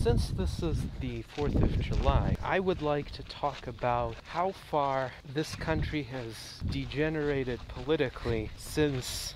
since this is the 4th of July, I would like to talk about how far this country has degenerated politically since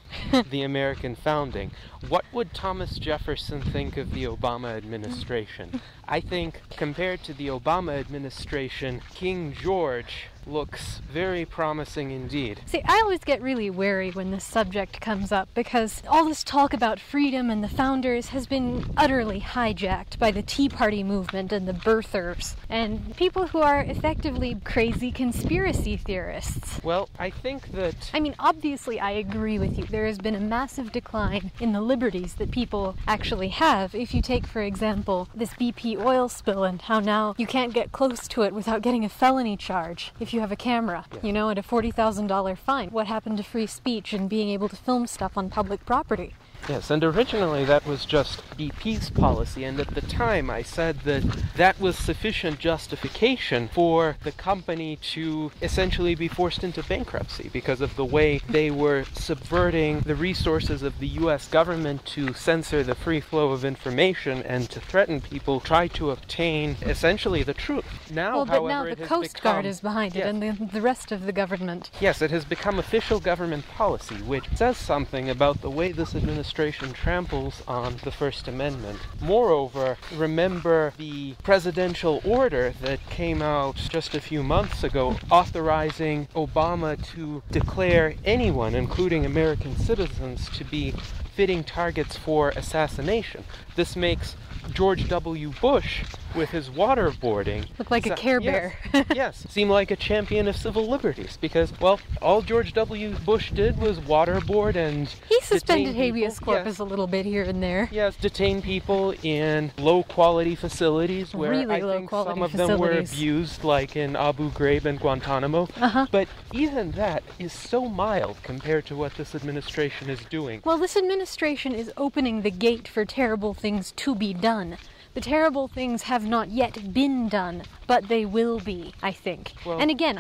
the American founding. What would Thomas Jefferson think of the Obama administration? I think, compared to the Obama administration, King George looks very promising indeed. See, I always get really wary when this subject comes up because all this talk about freedom and the founders has been utterly hijacked by the Tea Party movement and the birthers and people who are effectively crazy conspiracy theorists. Well, I think that... I mean, obviously I agree with you. There has been a massive decline in the liberties that people actually have. If you take, for example, this BP oil spill and how now you can't get close to it without getting a felony charge if you have a camera, you know, at a $40,000 fine. What happened to free speech and being able to film stuff on public property? Yes, and originally that was just BP's policy, and at the time I said that that was sufficient justification for the company to essentially be forced into bankruptcy because of the way they were subverting the resources of the U.S. government to censor the free flow of information and to threaten people, try to obtain essentially the truth. Now, well, but however, now the Coast Guard is behind it, and the rest of the government. Yes, it has become official government policy, which says something about the way this administration tramples on the First Amendment. Moreover, remember the presidential order that came out just a few months ago authorizing Obama to declare anyone, including American citizens, to be fitting targets for assassination. This makes George W. Bush, with his waterboarding, look like a Care Bear. Yes, seem like a champion of civil liberties because, well, all George W. Bush did was waterboard and he suspended habeas corpus a little bit here and there. Yes, detain people in low-quality facilities where really I think some of them were abused, like in Abu Ghraib and Guantanamo. But even that is so mild compared to what this administration is doing. Well, this administration is opening the gate for terrible things to be done. The terrible things have not yet been done, but they will be, I think. Well, and again,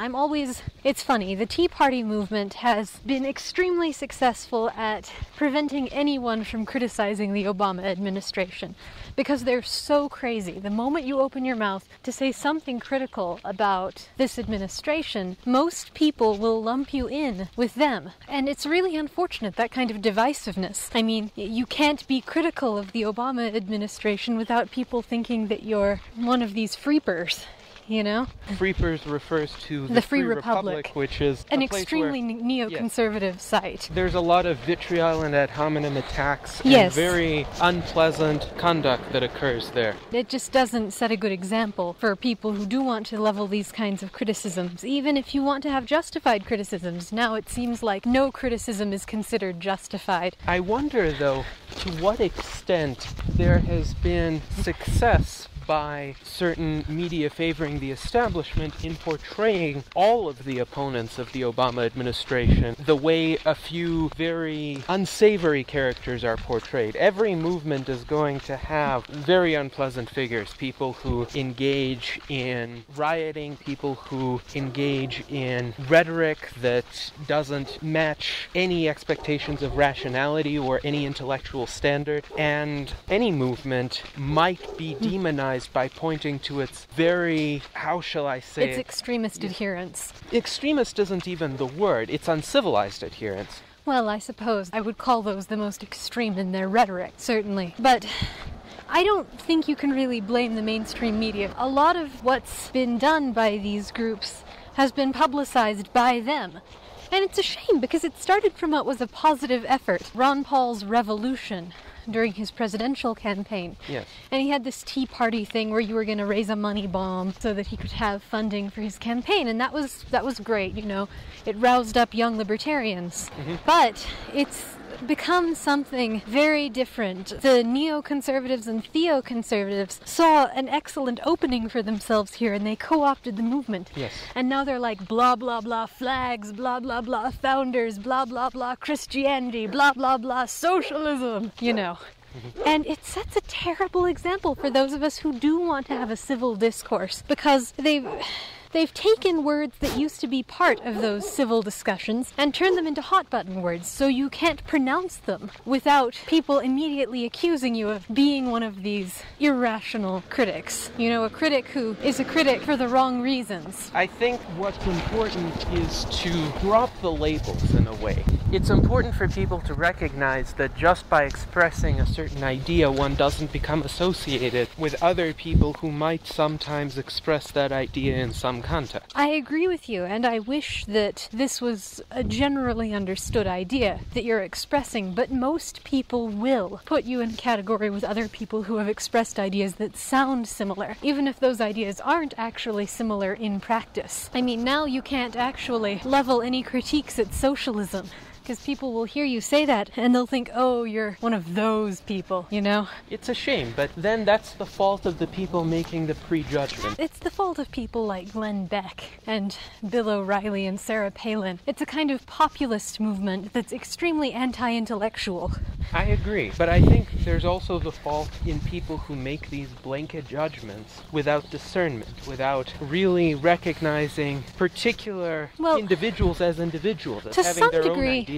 it's funny, the Tea Party movement has been extremely successful at preventing anyone from criticizing the Obama administration because they're so crazy. The moment you open your mouth to say something critical about this administration, most people will lump you in with them. And it's really unfortunate, that kind of divisiveness. I mean, you can't be critical of the Obama administration without people thinking that you're one of these freepers. You know? Freepers refers to the Free Republic, which is an extremely neoconservative site. There's a lot of vitriol and ad hominem attacks and very unpleasant conduct that occurs there. It just doesn't set a good example for people who do want to level these kinds of criticisms. Even if you want to have justified criticisms, now it seems like no criticism is considered justified. I wonder, though, to what extent there has been success by certain media favoring the establishment in portraying all of the opponents of the Obama administration the way a few very unsavory characters are portrayed. Every movement is going to have very unpleasant figures, people who engage in rioting, people who engage in rhetoric that doesn't match any expectations of rationality or any intellectual standard, and any movement might be demonized by pointing to its very, how shall I say its extremist adherence. Extremist isn't even the word, it's uncivilized adherence. Well, I suppose I would call those the most extreme in their rhetoric, certainly. But I don't think you can really blame the mainstream media. A lot of what's been done by these groups has been publicized by them. And it's a shame because it started from what was a positive effort. Ron Paul's revolution during his presidential campaign. Yes. And he had this Tea Party thing where you were going to raise a money bomb so that he could have funding for his campaign, and that was great, you know. It roused up young libertarians. But it's become something very different. The neoconservatives and theoconservatives saw an excellent opening for themselves here, and they co-opted the movement. Yes. And now they're like blah blah blah flags, blah blah blah founders, blah blah blah Christianity, blah blah blah socialism, you know. And it sets a terrible example for those of us who do want to have a civil discourse, because they've taken words that used to be part of those civil discussions and turned them into hot-button words, so you can't pronounce them without people immediately accusing you of being one of these irrational critics. You know, a critic who is a critic for the wrong reasons. I think what's important is to drop the labels in a way. It's important for people to recognize that just by expressing a certain idea, one doesn't become associated with other people who might sometimes express that idea in some context. I agree with you, and I wish that this was a generally understood idea that you're expressing, but most people will put you in a category with other people who have expressed ideas that sound similar, even if those ideas aren't actually similar in practice. I mean, now you can't actually level any critiques at socialism, because people will hear you say that and they'll think, oh, you're one of those people, you know? It's a shame, but then that's the fault of the people making the prejudgment. It's the fault of people like Glenn Beck and Bill O'Reilly and Sarah Palin. It's a kind of populist movement that's extremely anti-intellectual. I agree, but I think there's also the fault in people who make these blanket judgments without discernment, without really recognizing particular individuals as individuals, as having their own ideas.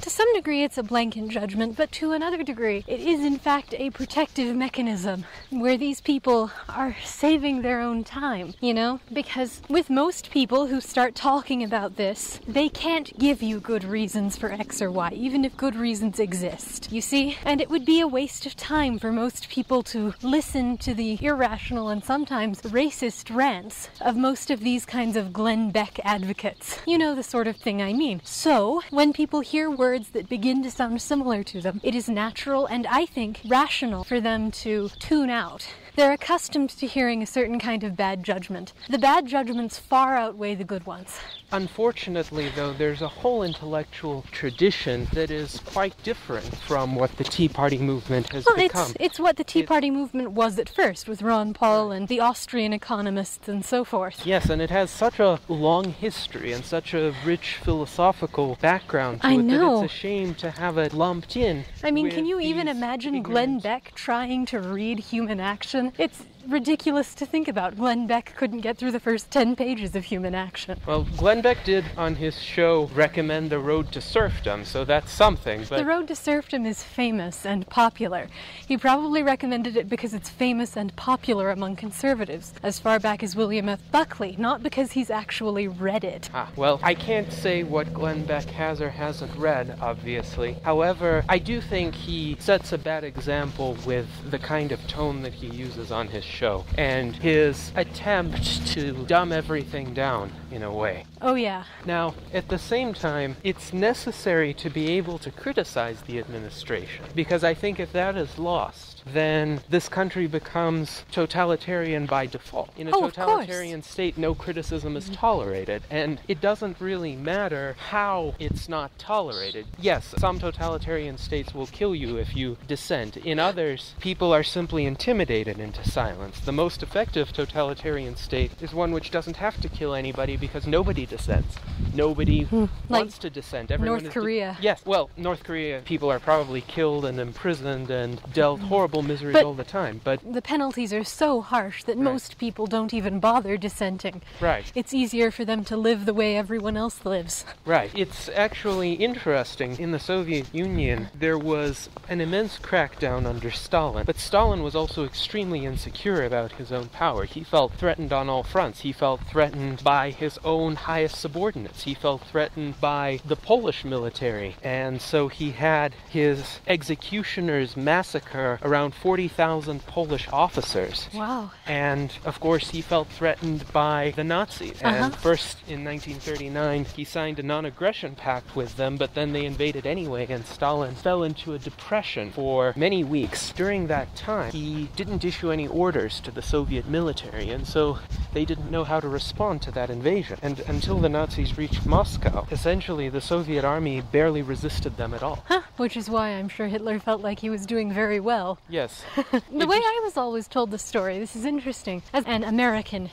To some degree it's a blanket judgment, but to another degree it is in fact a protective mechanism where these people are saving their own time, you know? Because with most people who start talking about this, they can't give you good reasons for X or Y, even if good reasons exist, you see? And it would be a waste of time for most people to listen to the irrational and sometimes racist rants of most of these kinds of Glenn Beck advocates. You know the sort of thing I mean. So, when people hear words that begin to sound similar to them, it is natural and I think rational for them to tune out. They're accustomed to hearing a certain kind of bad judgment. The bad judgments far outweigh the good ones. Unfortunately, though, there's a whole intellectual tradition that is quite different from what the Tea Party movement has become. It's what the Tea Party movement was at first, with Ron Paul and the Austrian economists and so forth. Yes, and it has such a long history and such a rich philosophical background to it that it's a shame to have it lumped in. I mean, can you even imagine Glenn Beck trying to read Human Action? It's ridiculous to think about. Glenn Beck couldn't get through the first 10 pages of Human Action. Well, Glenn Beck did on his show recommend The Road to Serfdom, so that's something. But The Road to Serfdom is famous and popular. He probably recommended it because it's famous and popular among conservatives, as far back as William F. Buckley, not because he's actually read it. Well, I can't say what Glenn Beck has or hasn't read, obviously. However, I do think he sets a bad example with the kind of tone that he uses on his show, and his attempt to dumb everything down in a way. Oh yeah. Now, at the same time, it's necessary to be able to criticize the administration, because I think if that is lost, then this country becomes totalitarian by default. In a totalitarian state, no criticism is tolerated, and it doesn't really matter how it's not tolerated. Yes, some totalitarian states will kill you if you dissent. In others, people are simply intimidated into silence. The most effective totalitarian state is one which doesn't have to kill anybody because nobody dissents. Nobody wants to dissent. Everyone North Korea. Yes, well, North Korea, people are probably killed and imprisoned and dealt horrible miseries all the time, but the penalties are so harsh that most people don't even bother dissenting. Right. It's easier for them to live the way everyone else lives. Right. It's actually interesting. In the Soviet Union, there was an immense crackdown under Stalin, but Stalin was also extremely insecure about his own power. He felt threatened on all fronts. He felt threatened by his own highest subordinates. He felt threatened by the Polish military, and so he had his executioners massacre around 40,000 Polish officers. Wow. And, of course, he felt threatened by the Nazis. And first, in 1939, he signed a non-aggression pact with them, but then they invaded anyway, and Stalin fell into a depression for many weeks. During that time, he didn't issue any orders to the Soviet military, and so they didn't know how to respond to that invasion. And until the Nazis reached Moscow, essentially the Soviet army barely resisted them at all. Which is why I'm sure Hitler felt like he was doing very well. Yes. The way I was always told the story, this is interesting, as an American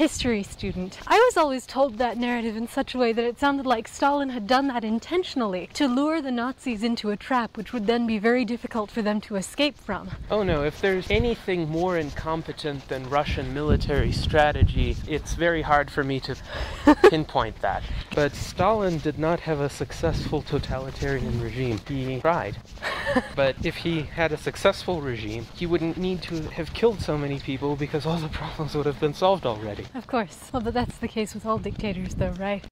history student. I was always told that narrative in such a way that it sounded like Stalin had done that intentionally, to lure the Nazis into a trap which would then be very difficult for them to escape from. Oh no, if there's anything more incompetent than Russian military strategy, it's very hard for me to pinpoint that. But Stalin did not have a successful totalitarian regime. He tried. But if he had a successful regime, he wouldn't need to have killed so many people because all the problems would have been solved already. Of course. Well, but that's the case with all dictators though, right?